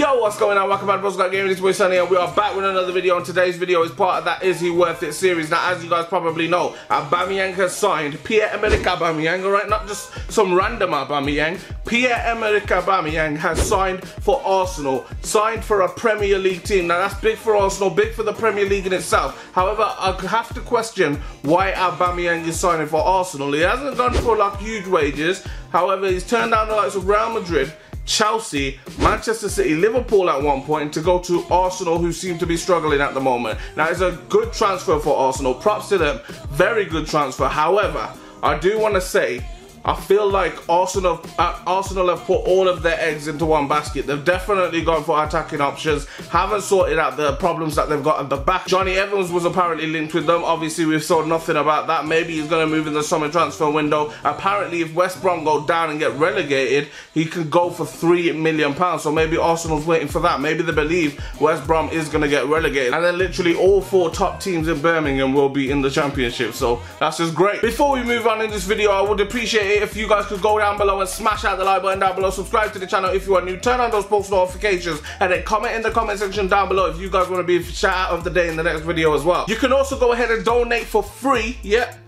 Yo, what's going on? Welcome back to BGG Squad. This boy Sunny, and we are back with another video. And today's video is part of that Is He Worth It series. Now, as you guys probably know, Aubameyang has signed. Pierre Emerick Aubameyang, alright? Not just some random Aubameyang. Pierre Emerick Aubameyang has signed for Arsenal, signed for a Premier League team. Now, that's big for Arsenal, big for the Premier League in itself. However, I have to question why Aubameyang is signing for Arsenal. He hasn't gone for like huge wages. However, he's turned down the likes of Real Madrid, Chelsea, Manchester City, Liverpool at one point to go to Arsenal, who seem to be struggling at the moment. Now, it's a good transfer for Arsenal. Props to them. Very good transfer. However, I do want to say, I feel like Arsenal have put all of their eggs into one basket. They've definitely gone for attacking options, haven't sorted out the problems that they've got at the back. Johnny Evans was apparently linked with them. Obviously, we've saw nothing about that. Maybe he's going to move in the summer transfer window. Apparently, if West Brom go down and get relegated, he can go for £3 million. So maybe Arsenal's waiting for that. Maybe they believe West Brom is going to get relegated. And then literally all four top teams in Birmingham will be in the Championship. So that's just great. Before we move on in this video, I would appreciate if you guys could go down below and smash out the like button down below, subscribe to the channel if you are new, turn on those post notifications, and then comment in the comment section down below if you guys want to be a shout out of the day in the next video as well. You can also go ahead and donate for free,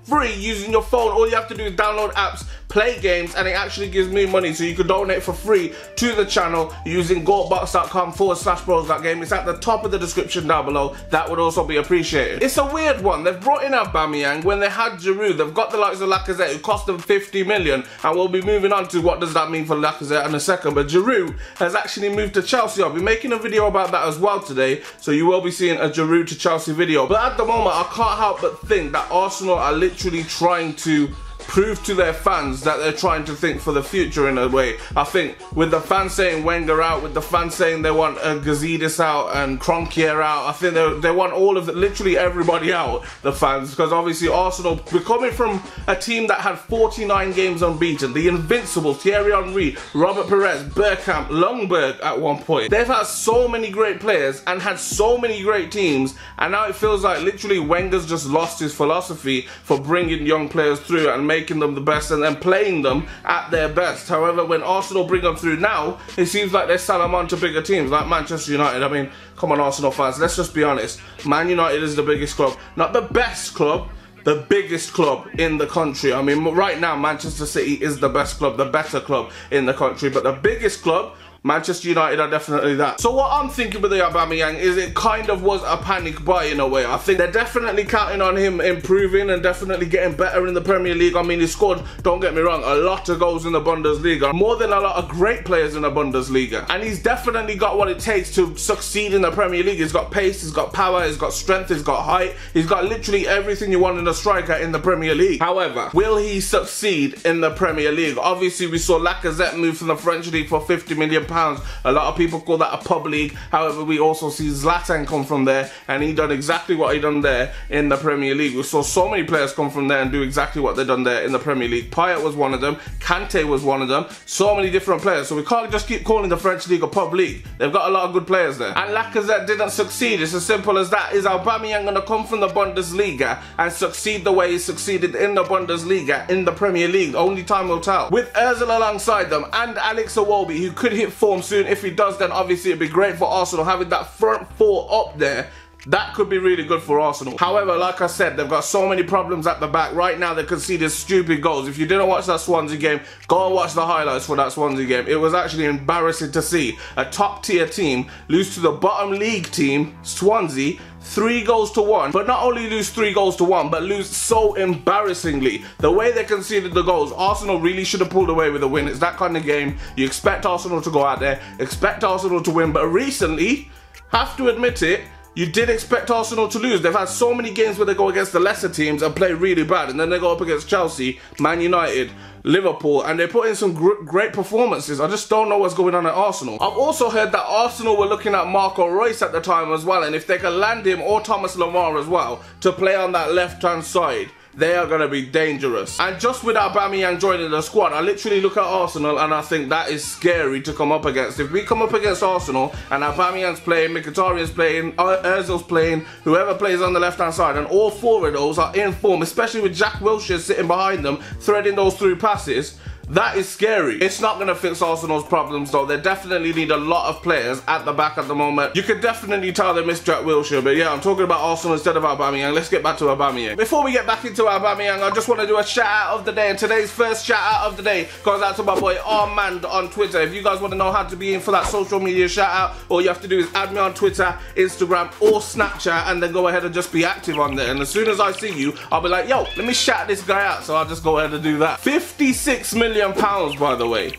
free, using your phone. All you have to do is download apps, play games, and it actually gives me money, so you can donate for free to the channel using goatbox.com/bros.game. It's at the top of the description down below. That would also be appreciated. It's a weird one. They've brought in Aubameyang when they had Giroud. They've got the likes of Lacazette, who cost them 50 million, and we'll be moving on to what does that mean for Lacazette in a second. But Giroud has actually moved to Chelsea. I'll be making a video about that as well today, so you will be seeing a Giroud to Chelsea video. But at the moment, I can't help but think that Arsenal are literally trying to prove to their fans that they're trying to think for the future in a way. I think with the fans saying Wenger out, with the fans saying they want Gazidis out and Kroenke out, I think they want all of literally everybody out, the fans, because obviously Arsenal, we're coming from a team that had 49 games unbeaten, the Invincibles, Thierry Henry, Robert Perez, Bergkamp, Lundberg at one point. They've had so many great players and had so many great teams, and now it feels like literally Wenger's just lost his philosophy for bringing young players through and making them the best and then playing them at their best. However, when Arsenal bring them through now, it seems like they sell them on to bigger teams like Manchester United. I mean, come on, Arsenal fans, let's just be honest. Man United is the biggest club, not the best club, the biggest club in the country. I mean, right now Manchester City is the best club, the better club in the country, but the biggest club, Manchester United, are definitely that. So what I'm thinking with the Aubameyang is it kind of was a panic buy in a way. I think they're definitely counting on him improving and definitely getting better in the Premier League. I mean, he scored, don't get me wrong, a lot of goals in the Bundesliga, more than a lot of great players in the Bundesliga. And he's definitely got what it takes to succeed in the Premier League. He's got pace, he's got power, he's got strength, he's got height, he's got literally everything you want in a striker in the Premier League. However, will he succeed in the Premier League? Obviously, we saw Lacazette move from the French League for £50 million. A lot of people call that a pub league. However, we also see Zlatan come from there, and he done exactly what he done there in the Premier League. We saw so many players come from there and do exactly what they done there in the Premier League. Payet was one of them, Kante was one of them, so many different players. So we can't just keep calling the French League a pub league. They've got a lot of good players there. And Lacazette didn't succeed. It's as simple as that. Is Aubameyang going to come from the Bundesliga and succeed the way he succeeded in the Bundesliga in the Premier League? Only time will tell. With Ozil alongside them and Alex Iwobi, who could hit form soon. If he does, then obviously it'd be great for Arsenal having that front four up there. That could be really good for Arsenal. However, like I said, they've got so many problems at the back. Right now, they conceded stupid goals. If you didn't watch that Swansea game, go and watch the highlights for that Swansea game. It was actually embarrassing to see a top-tier team lose to the bottom league team, Swansea, 3-1, but not only lose 3-1, but lose so embarrassingly. The way they conceded the goals, Arsenal really should have pulled away with a win. It's that kind of game. You expect Arsenal to go out there, expect Arsenal to win, but recently, have to admit it, you did expect Arsenal to lose. They've had so many games where they go against the lesser teams and play really bad, and then they go up against Chelsea, Man United, Liverpool, and they put in some great performances. I just don't know what's going on at Arsenal. I've also heard that Arsenal were looking at Marco Reus at the time as well, and if they can land him or Thomas Lemar as well to play on that left-hand side, they are going to be dangerous. And just with Aubameyang joining the squad, I literally look at Arsenal and I think that is scary to come up against. If we come up against Arsenal and Aubameyang's playing, Mkhitaryan's playing, Ozil's playing, whoever plays on the left-hand side, and all four of those are in form, especially with Jack Wilshere sitting behind them, threading those through passes, That is scary. It's not going to fix Arsenal's problems though. They definitely need a lot of players at the back at the moment. You can definitely tell they miss Jack Wilshere, but yeah, I'm talking about Arsenal instead of Aubameyang. Let's get back to Aubameyang. Before we get back into Aubameyang, I just want to do a shout out of the day, and today's first shout out of the day goes out to my boy Armand on Twitter. If you guys want to know how to be in for that social media shout out, all you have to do is add me on Twitter, Instagram or Snapchat, and then go ahead and just be active on there. And as soon as I see you, I'll be like, yo, let me shout this guy out. So I'll just go ahead and do that. £56 million, by the way.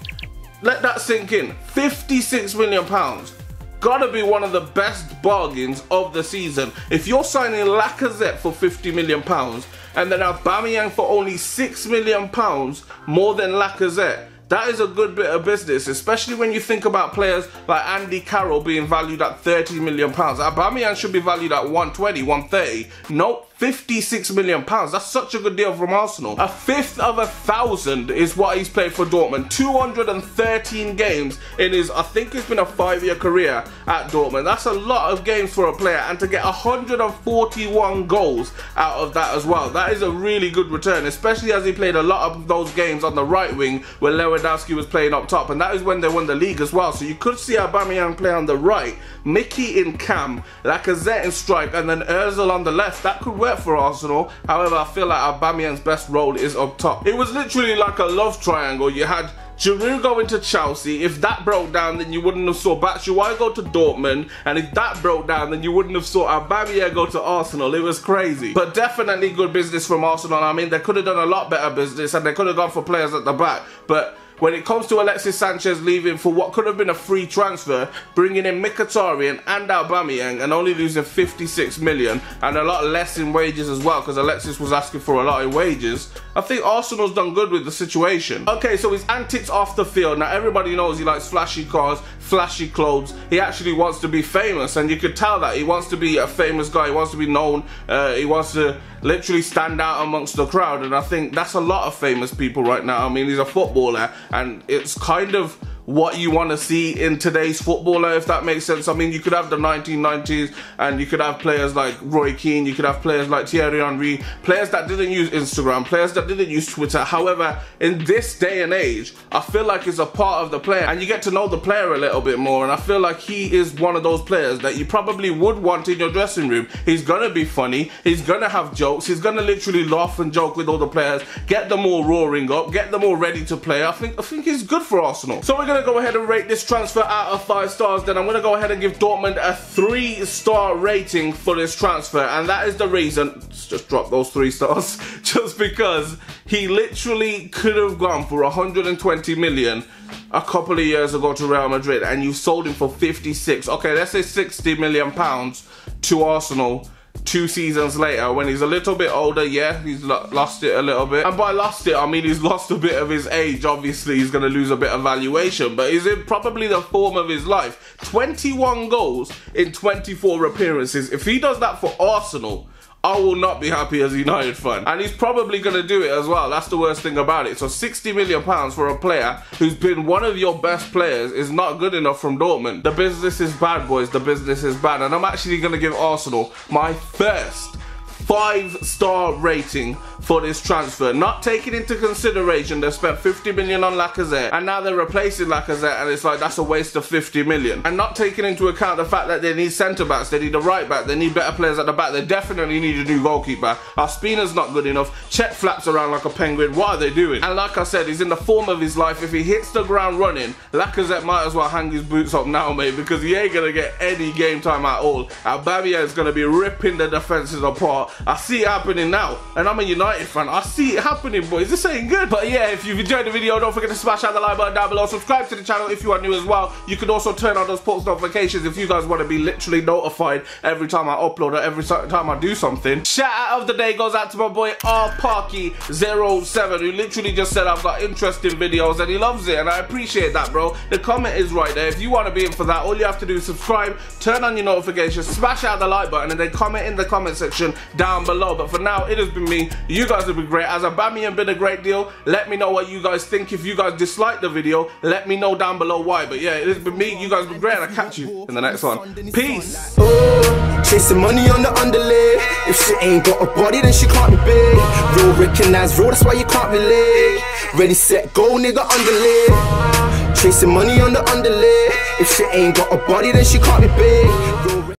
Let that sink in. £56 million. Gotta be one of the best bargains of the season. If you're signing Lacazette for £50 million and then Aubameyang for only £6 million more than Lacazette, that is a good bit of business, especially when you think about players like Andy Carroll being valued at £30 million. Aubameyang should be valued at 120, 130. Nope. £56 million. That's such a good deal from Arsenal. A fifth of 1,000 is what he's played for Dortmund. 213 games in his, I think it's been a 5-year career at Dortmund. That's a lot of games for a player, and to get 141 goals out of that as well. That is a really good return, especially as he played a lot of those games on the right wing where Lewandowski was playing up top, and that is when they won the league as well. So you could see Aubameyang play on the right, Mickey in cam, Lacazette in strike, and then Ozil on the left. That could work for Arsenal. However, I feel like Aubameyang's best role is up top. It was literally like a love triangle. You had Giroud going to Chelsea. If that broke down, then you wouldn't have saw Batshuayi go to Dortmund, and if that broke down, then you wouldn't have saw Aubameyang go to Arsenal. It was crazy, but definitely good business from Arsenal. I mean, they could have done a lot better business, and they could have gone for players at the back, but when it comes to Alexis Sanchez leaving for what could have been a free transfer, bringing in Mkhitaryan and Aubameyang and only losing 56 million and a lot less in wages as well, because Alexis was asking for a lot in wages, I think Arsenal's done good with the situation. Okay, so his antics off the field. Now everybody knows he likes flashy cars, flashy clothes. He actually wants to be famous, and you could tell that he wants to be a famous guy. He wants to be known. He wants to literally stand out amongst the crowd, and I think that's a lot of famous people right now. I mean, he's a footballer, and it's kind of what you want to see in today's footballer, if that makes sense. I mean, you could have the 1990s and you could have players like Roy Keane, you could have players like Thierry Henry, players that didn't use Instagram, players that didn't use Twitter. However, in this day and age, I feel like it's a part of the player, and you get to know the player a little bit more, and I feel like he is one of those players that you probably would want in your dressing room. He's gonna be funny, he's gonna have jokes, he's gonna literally laugh and joke with all the players, get them all roaring up, get them all ready to play. I think he's good for Arsenal. So we're gonna go ahead and rate this transfer out of 5 stars. Then I'm gonna go ahead and give Dortmund a 3-star rating for this transfer, and that is the reason. Let's just drop those 3 stars just because he literally could have gone for 120 million a couple of years ago to Real Madrid, and you sold him for 56. Okay, let's say 60 million pounds to Arsenal 2 seasons later, when he's a little bit older. Yeah, he's lost it a little bit, and by lost it I mean he's lost a bit of his age. Obviously he's going to lose a bit of valuation, but he's in probably the form of his life. 21 goals in 24 appearances. If he does that for Arsenal, I will not be happy as a United fan. And he's probably going to do it as well. That's the worst thing about it. So 60 million pounds for a player who's been one of your best players is not good enough from Dortmund. The business is bad, boys. The business is bad. And I'm actually going to give Arsenal my first 5-star rating for this transfer, not taking into consideration they've spent 50 million on Lacazette and now they're replacing Lacazette, and it's like that's a waste of 50 million, and not taking into account the fact that they need centre backs, they need a right back, they need better players at the back, they definitely need a new goalkeeper. Ospina's not good enough, Cech flaps around like a penguin. What are they doing? And like I said, he's in the form of his life. If he hits the ground running, Lacazette might as well hang his boots up now, mate, because he ain't gonna get any game time at all. Aubameyang is gonna be ripping the defences apart. I see it happening now, and I'm a United fan. I see it happening, boys. This ain't good. But yeah, if you've enjoyed the video, don't forget to smash out the like button down below. Subscribe to the channel if you are new as well. You can also turn on those post notifications if you guys want to be literally notified every time I upload or every time I do something. Shout out of the day goes out to my boy rparky07, who literally just said I've got interesting videos, and he loves it, and I appreciate that, bro. The comment is right there. If you want to be in for that, all you have to do is subscribe, turn on your notifications, smash out the like button, and then comment in the comment section down down below. But for now, it has been me. You guys have been great. As Aubameyang been a great deal. Let me know what you guys think. If you guys dislike the video, let me know down below why. But yeah, it has been me. You guys have been great. And I'll catch you in the next one. Peace. Chasing money on the underlay. If she ain't got a body, then she can't be big. Real recognize real, that's why you can't relate. Ready, set, go, nigga, underlay. Chasing money on the underlay. If she ain't got a body, then she can't be big.